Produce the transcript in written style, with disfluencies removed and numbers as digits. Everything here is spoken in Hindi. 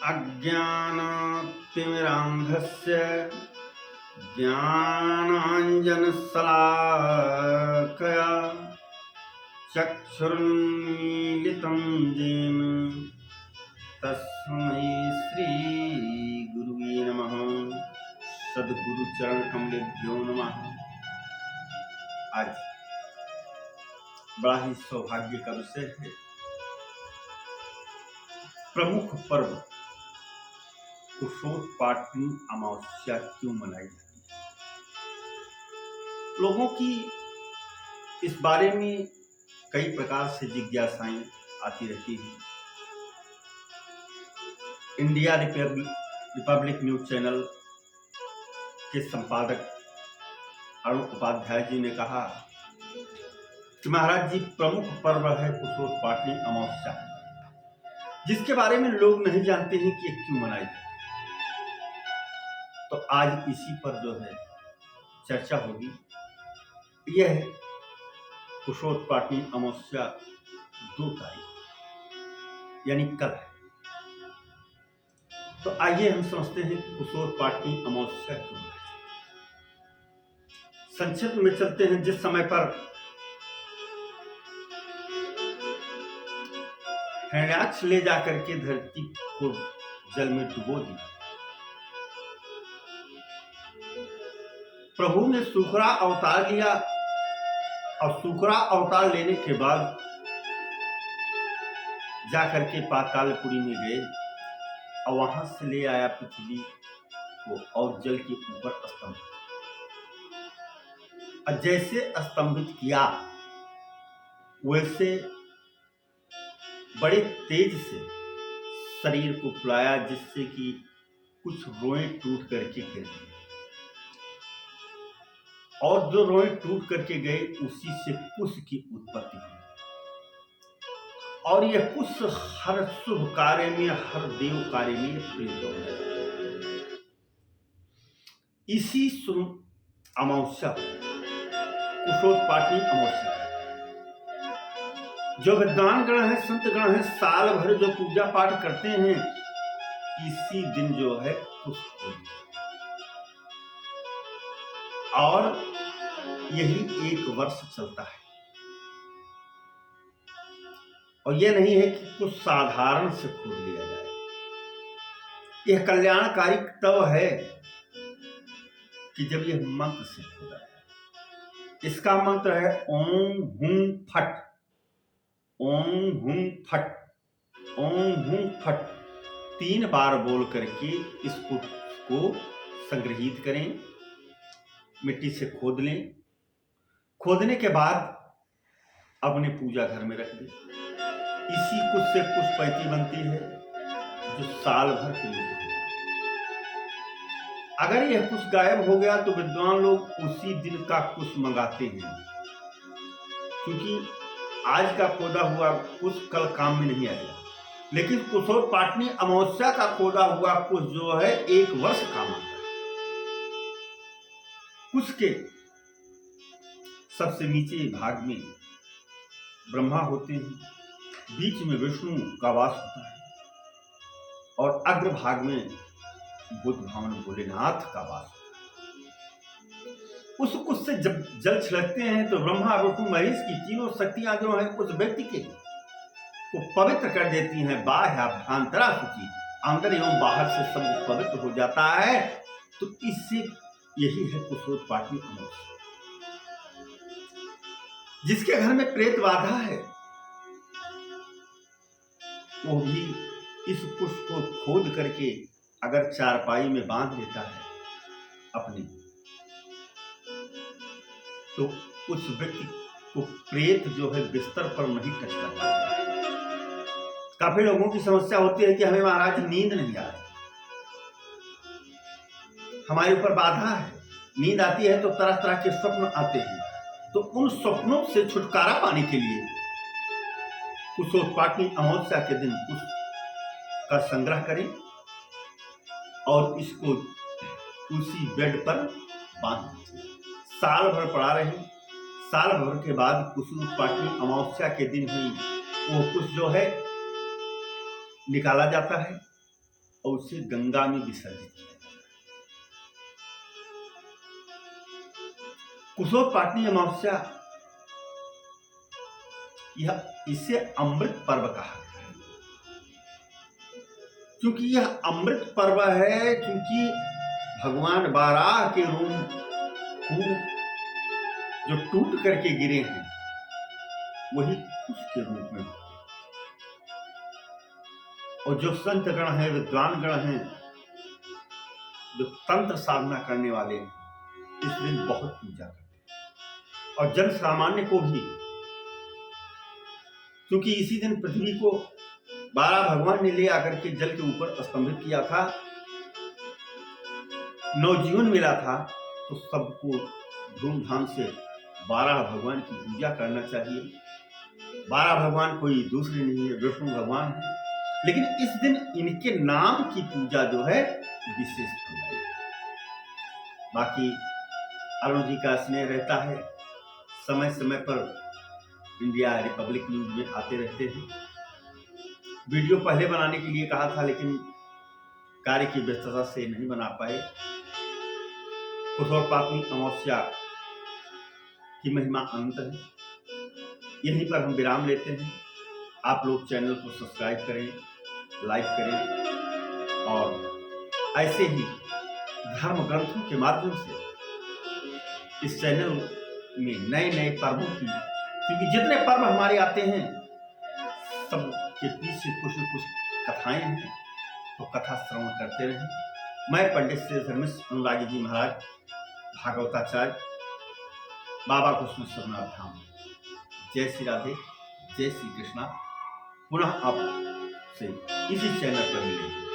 अज्ञानतिमिरान्धस्य ज्ञानाञ्जनशलाकया चक्षुरुन्मीलितं येन तस्मै श्रीगुरुवे नमः। सद्गुरुचरणकमलेभ्यो नमः। आज बड़ा ही सौभाग्य का विषय है। प्रमुख पर्व कुशोत्पाटनी अमावस्या क्यों मनाई जाती है? लोगों की इस बारे में कई प्रकार से जिज्ञासाएं आती रहती हैं। इंडिया रिपब्लिक न्यूज चैनल के संपादक अरुण उपाध्याय जी ने कहा कि महाराज जी, प्रमुख पर्व है कुशोत्पाटनी अमावस्या, जिसके बारे में लोग नहीं जानते हैं कि ये क्यों मनाई जाती है। तो आज इसी पर जो है चर्चा होगी। यह है कुशोत्पाटनी अमावस्या 2 तारीख यानी कल है। तो आइए हम समझते हैं कुशोत्पाटनी अमावस्या क्यों है। संक्षिप्त में चलते हैं। जिस समय पर हिरण्याक्ष ले जाकर के धरती को जल में डुबो दी, प्रभु ने सूखरा अवतार लिया और सूखरा अवतार लेने के बाद जाकर के पातालपुरी में गए और वहां से ले आया पृथ्वी को और जल के ऊपर स्तंभित, और जैसे स्तंभित किया वैसे बड़े तेज से शरीर को फुलाया, जिससे कि कुछ रोए टूट करके गिर गए, और जो रोए टूट करके गए उसी से कुश की उत्पत्ति हुई। और यह कुश हर शुभ कार्य में, हर देव कार्य में प्रयुक्त हो जाता है। इसी अमावस्या कुशोत्पाटनी अमावस्या, जो विद्वान गण है, संत गण है, साल भर जो पूजा पाठ करते हैं, इसी दिन जो है कुश होती है। और यही 1 वर्ष चलता है। और यह नहीं है कि कुछ साधारण से खोद लिया जाए। यह कल्याणकारी तब है कि जब यह मंत्र से खोदा जाए। इसका मंत्र है ओम हुं फट, ओम हुं फट, ओम हुं फट। 3 बार बोल करके इसको संग्रहित करें, मिट्टी से खोद लें। खोदने के बाद अपने पूजा घर में रख दें। इसी कुश से पुष्पैती बनती है, जो साल भर प्रयुक्त है। अगर यह कुश गायब हो गया तो विद्वान लोग उसी दिन का कुश मंगाते हैं, क्योंकि आज का खोदा हुआ कुश कल काम में नहीं आएगा। लेकिन कुशोत्पाटनी अमावस्या का खोदा हुआ कुश जो है 1 वर्ष काम आता है। कुश के सबसे नीचे भाग में ब्रह्मा होते हैं, बीच में विष्णु का वास होता है, और अग्र भाग में बुद्ध भगवान भोलेनाथ का वास होता है। उस कुश से जब जल छिड़कते हैं तो ब्रह्मा विष्णु महेश की तीनों शक्तियां जो हैं उस व्यक्ति के को पवित्र कर देती हैं। बाह्य अभ्यंतरा शुचि, अंदर एवं बाहर से सब पवित्र हो जाता है। तो इससे यही है कुशोत्पाटनी अमावस्या। जिसके घर में प्रेत बाधा है वो भी इस कुश को खोद करके अगर चारपाई में बांध लेता है अपने, तो उस व्यक्ति को प्रेत जो है बिस्तर पर नहीं टच कर पाता। काफी लोगों की समस्या होती है कि हमें महाराज नींद नहीं आ रही, हमारे ऊपर बाधा है, नींद आती है तो तरह तरह के स्वप्न आते हैं। तो उन स्वप्नों से छुटकारा पाने के लिए कुशोत्पाटनी अमावस्या के दिन कुश का संग्रह करें और इसको उसी बेड पर बांध दीजिए। साल भर पड़ा रहे। साल भर के बाद कुशोत्पाटनी अमावस्या के दिन ही वो कुश जो है निकाला जाता है और उसे गंगा में विसर्जित किया जाता है। कुशोत्पाटनी अमावस्या, इसे अमृत पर्व कहा गया है, क्योंकि यह अमृत पर्व है, क्योंकि भगवान बाराह के रूप जो टूट करके गिरे हैं वही कुश के रूप में, और जो संत गण हैं, विद्वान गण हैं, जो तंत्र साधना करने वाले हैं, इस दिन बहुत पूजा करते हैं। और जन सामान्य को भी, क्योंकि इसी दिन पृथ्वी को बारह भगवान ने ले आकर के जल के ऊपर स्तंभित किया था, नवजीवन मिला था, तो सबको धूमधाम से 12 भगवान की पूजा करना चाहिए। 12 भगवान कोई दूसरे नहीं है, विष्णु भगवान है, लेकिन इस दिन इनके नाम की पूजा जो है विशेष फलदायी है। बाकी अरुण जी का स्नेह रहता है, समय समय पर इंडिया रिपब्लिक न्यूज में आते रहते हैं। वीडियो पहले बनाने के लिए कहा था, लेकिन कार्य की व्यस्तता से नहीं बना पाए। कुशोत्पाटनी अमावस्या की महिमा अनंत है। यहीं पर हम विराम लेते हैं। आप लोग चैनल को सब्सक्राइब करें, लाइक करें, और ऐसे ही धर्म ग्रंथों के माध्यम से इस चैनल में नए नए पर्वों की, क्योंकि जितने पर्व हमारे आते हैं सब के पीछे कुछ न कुछ कथाएं हैं, तो कथा श्रवण करते रहें। मैं पंडित श्री धर्मेश अनुरागी जी महाराज भागवताचार्य, बाबा कुसुमेश्वर धाम। जय श्री राधे, जय श्री कृष्णा। पुनः आपसे इसी चैनल पर मिलेंगे।